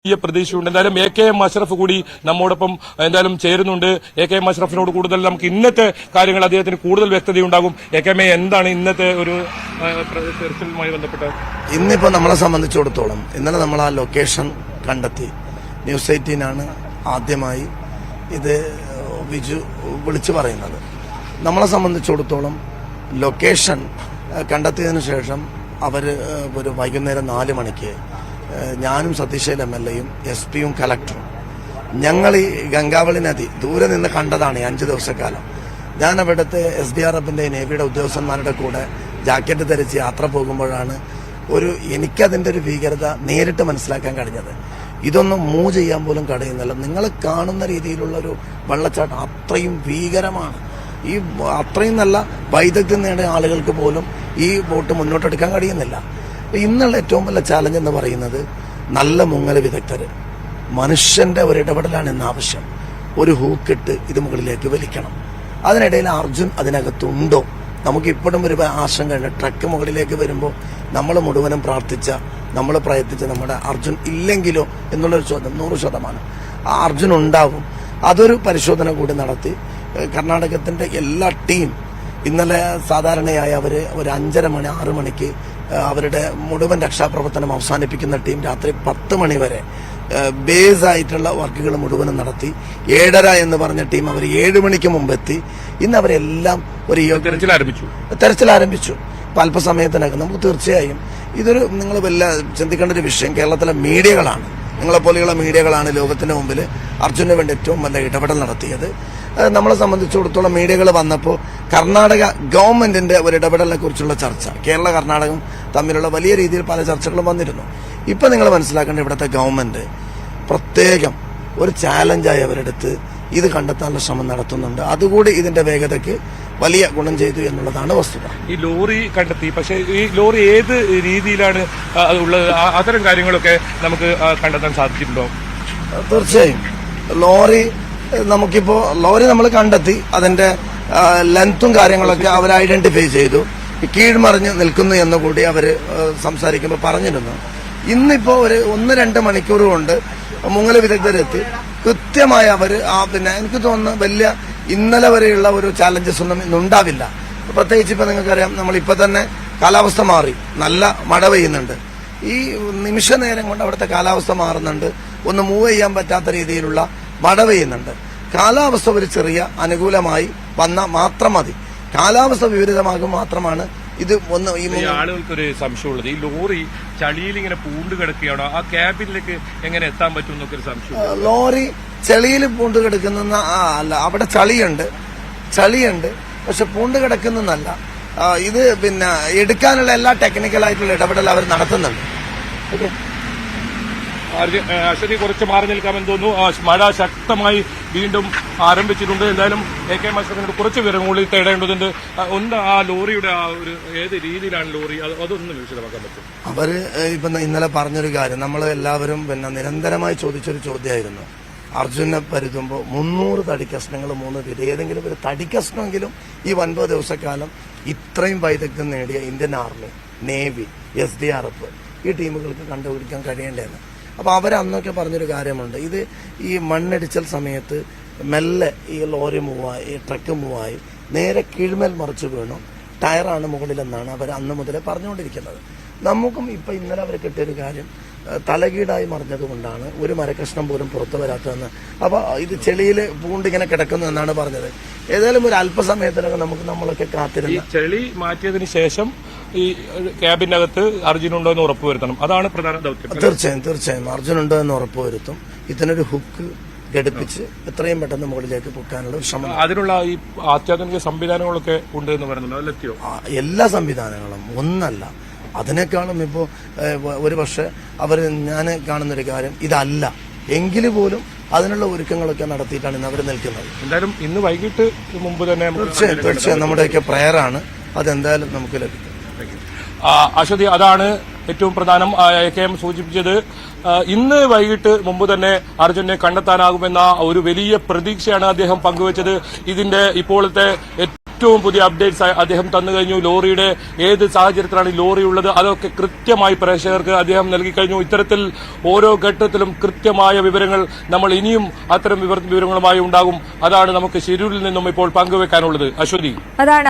വലിയ പ്രതീക്ഷയുണ്ട്. എന്തായാലും AK അഷ്റഫ് കൂടി നമ്മോടൊപ്പം എന്തായാലും ചേരുന്നുണ്ട്. AK അഷ്റഫിനോട് കൂടുതൽ നമുക്ക് ഇന്നത്തെ കാര്യങ്ങൾ അദ്ദേഹത്തിന് കൂടുതൽ വ്യക്തതയുണ്ടാകും. AK എന്താണ് ഇന്നത്തെ ഒരു തെരച്ചിലുമായി ബന്ധപ്പെട്ട്? ഇന്നിപ്പോ നമ്മളെ സംബന്ധിച്ചിടത്തോളം ഇന്നലെ നമ്മൾ ആ ലൊക്കേഷൻ കണ്ടെത്തി. ന്യൂസ് 18 ആദ്യമായി ഇത് വിജു വിളിച്ചു പറയുന്നത്. നമ്മളെ സംബന്ധിച്ചിടത്തോളം ലൊക്കേഷൻ കണ്ടെത്തിയതിനു ശേഷം അവര് ഒരു വൈകുന്നേരം 4 മണിക്ക് ഞാനും സതീശ് MLAയും SP യും കലക്ടറും ഞങ്ങൾ ഈ ഗംഗാവളി നദി ദൂരെ നിന്ന് കണ്ടതാണ് 5 ദിവസക്കാലം. ഞാൻ അവിടുത്തെ SDRFന്റെ നേവിയുടെ ഉദ്യോഗസ്ഥന്മാരുടെ കൂടെ ജാക്കറ്റ് ധരിച്ച് യാത്ര പോകുമ്പോഴാണ് എനിക്കതിന്റെ ഒരു ഭീകരത നേരിട്ട് മനസ്സിലാക്കാൻ കഴിഞ്ഞത്. ഇതൊന്നും മൂവ് ചെയ്യാൻ പോലും കഴിയുന്നില്ല. നിങ്ങൾ കാണുന്ന രീതിയിലുള്ള ഒരു വെള്ളച്ചാട്ടം അത്രയും ഭീകരമാണ്. ഈ അത്രയും നല്ല വൈദഗ്ധ്യം നേടിയ ആളുകൾക്ക് പോലും ഈ ബോട്ട് മുന്നോട്ടെടുക്കാൻ കഴിയുന്നില്ല. ഇന്നുള്ള ഏറ്റവും വലിയ ചാലഞ്ച് എന്ന് പറയുന്നത് നല്ല മുങ്ങൽ വിദഗ്ധര്, മനുഷ്യന്റെ ഒരു ഇടപെടലാണ് ഇന്ന് ആവശ്യം. ഒരു ഹൂക്കിട്ട് ഇത് മുകളിലേക്ക് വലിക്കണം. അതിനിടയിൽ അർജുൻ അതിനകത്തുണ്ടോ? നമുക്ക് ഇപ്പോഴും ഒരു ആശങ്കയുണ്ട്. ട്രക്ക് മുകളിലേക്ക് വരുമ്പോൾ നമ്മൾ മുഴുവനും നമ്മൾ പ്രയത്നിച്ച നമ്മുടെ അർജുൻ ഇല്ലെങ്കിലോ എന്നുള്ളൊരു ചോദ്യം 100%. ആ അർജുൻ ഉണ്ടാവും. അതൊരു പരിശോധന കൂടി നടത്തി കർണാടകത്തിന്റെ എല്ലാ ടീം ഇന്നലെ സാധാരണയായി അവര് ഒരു 5:30 മണി 6 മണിക്ക് അവരുടെ മുഴുവൻ രക്ഷാപ്രവർത്തനം അവസാനിപ്പിക്കുന്ന ടീം രാത്രി 10 മണി വരെ ബേസ് ആയിട്ടുള്ള വർക്കുകൾ മുഴുവനും നടത്തി. 7:30 എന്ന് പറഞ്ഞ ടീം അവർ 7 മണിക്ക് മുമ്പെത്തി. ഇന്ന് അവരെല്ലാം ഒരു തെരച്ചിൽ ആരംഭിച്ചു. അപ്പൊ അല്പസമയത്തിനകം നമുക്ക് തീർച്ചയായും ഇതൊരു നിങ്ങൾ വല്ല ചിന്തിക്കേണ്ട ഒരു വിഷയം. കേരളത്തിലെ മീഡിയകളാണ്, നിങ്ങളെപ്പോലെയുള്ള മീഡിയകളാണ് ലോകത്തിന്റെ മുമ്പിൽ അർജുനന് വേണ്ടി ഏറ്റവും നല്ല ഇടപെടൽ നടത്തിയത്. നമ്മളെ സംബന്ധിച്ചിടത്തോളം മീഡിയകൾ വന്നപ്പോൾ കർണാടക ഗവൺമെന്റിന്റെ ഒരു ഇടപെടലിനെ കുറിച്ചുള്ള ചർച്ച, കേരള കർണാടകം തമ്മിലുള്ള വലിയ രീതിയിൽ പല ചർച്ചകളും വന്നിരുന്നു. ഇപ്പൊ നിങ്ങൾ മനസ്സിലാക്കേണ്ട ഇവിടുത്തെ ഗവൺമെന്റ് പ്രത്യേകം ഒരു ചാലഞ്ചായി അവരെടുത്ത് ഇത് കണ്ടെത്താനുള്ള ശ്രമം നടത്തുന്നുണ്ട്. അതുകൂടി ഇതിന്റെ വേഗതയ്ക്ക് വലിയ ഗുണം ചെയ്തു എന്നുള്ളതാണ് വസ്തുത. ഈ ലോറി കണ്ടെത്തി, പക്ഷേ ഈ ലോറി ഏത് രീതിയിലാണ് ഉള്ളത്, അത്തരം കാര്യങ്ങളൊക്കെ നമുക്ക് കണ്ടെത്താൻ സാധിച്ചിട്ടുണ്ടോ? തീർച്ചയായും ലോറി നമ്മൾ കണ്ടെത്തി. അതിന്റെ ലെങ്ത്തും കാര്യങ്ങളൊക്കെ അവർ ഐഡന്റിഫൈ ചെയ്തു. കീഴ്മറിഞ്ഞ് നിൽക്കുന്നു എന്നുകൂടി അവര് സംസാരിക്കുമ്പോൾ പറഞ്ഞിരുന്നു. ഇന്നിപ്പോ ഒരു 1-2 മണിക്കൂർ കൊണ്ട് മുങ്ങൽ വിദഗ്ധരെത്തി കൃത്യമായി അവര് എനിക്ക് തോന്നുന്നു വലിയ ഇന്നലെ വരെയുള്ള ഒരു ചാലഞ്ചസ് ഒന്നും ഇന്നുണ്ടാവില്ല. പ്രത്യേകിച്ച് ഇപ്പൊ നിങ്ങൾക്കറിയാം, നമ്മളിപ്പോ തന്നെ കാലാവസ്ഥ മാറി, നല്ല മഴ പെയ്യുന്നുണ്ട്. ഈ നിമിഷ നേരം കൊണ്ട് അവിടുത്തെ കാലാവസ്ഥ മാറുന്നുണ്ട്. ഒന്ന് മൂവ് ചെയ്യാൻ പറ്റാത്ത രീതിയിലുള്ള മഴ പെയ്യുന്നുണ്ട്. കാലാവസ്ഥ ഒരു ചെറിയ അനുകൂലമായി വന്നാൽ മാത്രം മതി. കാലാവസ്ഥ വിപരീതമാകും മാത്രമാണ് ഇത് ഈ ആളുകൾക്കൊരു സംശയമുള്ളത്. ഈ ലോറി ചളിയിൽ ഇങ്ങനെ പൂണ്ട് കിടക്കുകയാണോ, ആ ക്യാബിനിലേക്ക് എങ്ങനെ എത്താൻ പറ്റും എന്നൊക്കെ ഒരു സംശയം. ലോറി ചെളിയിൽ പൂണ്ട് കിടക്കുന്ന അല്ല, അവിടെ ചളിയുണ്ട്, പക്ഷെ പൂണ്ട് കിടക്കുന്നല്ല. ഇത് എടുക്കാനുള്ള എല്ലാ ടെക്നിക്കലായിട്ടുള്ള ഇടപെടൽ അവർ നടത്തുന്നുണ്ട്. ഓക്കെ, അശ്വതി കുറച്ച് മാറി നിൽക്കാമെന്ന് തോന്നുന്നു. മഴ ശക്തമായി വീണ്ടും ആരംഭിച്ചിട്ടുണ്ട്. എന്തായാലും AK അഷ്റഫിനോട് കുറച്ച് വിവരം കൂടി തേടേണ്ടതുണ്ട്. ഒന്ന് ആ ലോറിയുടെ ഏത് രീതിയിലാണ് ലോറി, അതൊന്നും വിശദമാക്കാൻ പറ്റും? അവര് ഇന്നലെ പറഞ്ഞൊരു കാര്യം നമ്മൾ എല്ലാവരും നിരന്തരമായി ചോദിച്ചൊരു ചോദ്യമായിരുന്നു. അർജുനെ പരുതുമ്പോൾ 300 തടിക്കഷ്ണങ്ങൾ 3 പേര്, ഏതെങ്കിലും ഒരു തടിക്കഷ്ണമെങ്കിലും ഈ 9 ദിവസക്കാലം ഇത്രയും വൈദഗ്ധ്യം നേടിയ ഇന്ത്യൻ ആർമി, നേവി, SDRF ഈ ടീമുകൾക്ക് കണ്ടുപിടിക്കാൻ കഴിയേണ്ടതെന്ന്. അപ്പൊ അവരന്നൊക്കെ പറഞ്ഞൊരു കാര്യമുണ്ട്. ഇത് ഈ മണ്ണിടിച്ചൽ സമയത്ത് മെല്ലെ ഈ ലോറി മൂവായി, ട്രക്ക് മൂവായി നേരെ കീഴ്മേൽ മറിച്ചു വീണു. ടയറാണ് മുകളിലെന്നാണ് അവർ അന്ന് മുതലേ പറഞ്ഞുകൊണ്ടിരിക്കുന്നത്. നമുക്കും ഇപ്പൊ ഇന്നലെ അവർ കിട്ടിയൊരു കാര്യം, തലകീടായി മറിഞ്ഞതുകൊണ്ടാണ് ഒരു മരക്കഷ്ണം പോലും പുറത്തു വരാത്തതെന്ന്. അപ്പൊ ഇത് ചെളിയിൽ പൂണ്ടിങ്ങനെ കിടക്കുന്നു എന്നാണ് പറഞ്ഞത്. ഏതായാലും ഒരു അല്പസമയത്തിനകം നമ്മളൊക്കെ കാത്തിരുന്ന ചെളി മാറ്റിയതിനു ശേഷം ഈ ക്യാബിനകത്ത് അർജുനുണ്ടോ എന്ന് ഉറപ്പുവരുത്തണം. അതാണ് പ്രധാന ദൗത്യം. തീർച്ചയായും അർജുനുണ്ടോ എന്ന് ഉറപ്പുവരുത്തും. ഇതിനൊരു ഹുക്ക് ഘടിപ്പിച്ച് എത്രയും പെട്ടെന്ന് മുകളിലേക്ക് പൊക്കാനുള്ള ഒരു ശ്രമം. അതിനുള്ള ഈ അത്യാധുനിക സംവിധാനങ്ങളൊക്കെ ഉണ്ട് എന്ന് പറയുന്നുണ്ട്. അതിലെത്തിയോ? എല്ലാ സംവിധാനങ്ങളും ഒന്നല്ല, അതിനേക്കാളും ഇപ്പോ ഒരു പക്ഷെ ഞാൻ കാണുന്നൊരു കാര്യം ഇതല്ല എങ്കിൽ പോലും അതിനുള്ള ഒരുക്കങ്ങളൊക്കെ നടത്തിയിട്ടാണ് ഇന്ന് അവർ നിൽക്കുന്നത്. എന്തായാലും ഇന്ന് വൈകിട്ട് മുമ്പ് തന്നെ തീർച്ചയായും നമ്മുടെയൊക്കെ പ്രയറാണ്, അതെന്തായാലും നമുക്ക് ലഭിക്കും. അശ്വതി, അതാണ് ഏറ്റവും പ്രധാനം. AK സൂചിപ്പിച്ചത് ഇന്ന് വൈകിട്ട് മുമ്പ് തന്നെ അർജുനെ കണ്ടെത്താനാകുമെന്ന ഒരു വലിയ പ്രതീക്ഷയാണ് അദ്ദേഹം പങ്കുവച്ചത്. ഇതിന്റെ ഇപ്പോഴത്തെ ഏറ്റവും പുതിയ അപ്ഡേറ്റ്സ് അദ്ദേഹം തന്നു കഴിഞ്ഞു. ലോറിയുടെ ഏത് സാഹചര്യത്തിലാണ് ഈ ലോറി ഉള്ളത് അതൊക്കെ കൃത്യമായി പ്രേക്ഷകർക്ക് അദ്ദേഹം നൽകി കഴിഞ്ഞു. ഇത്തരത്തിൽ ഓരോ ഘട്ടത്തിലും കൃത്യമായ വിവരങ്ങൾ നമ്മൾ ഇനിയും അത്തരം വിവരങ്ങളുമായി ഉണ്ടാകും. അതാണ് നമുക്ക് ശിരൂരിൽ നിന്നും ഇപ്പോൾ പങ്കുവെക്കാനുള്ളത്. അശ്വതി, അതാണ്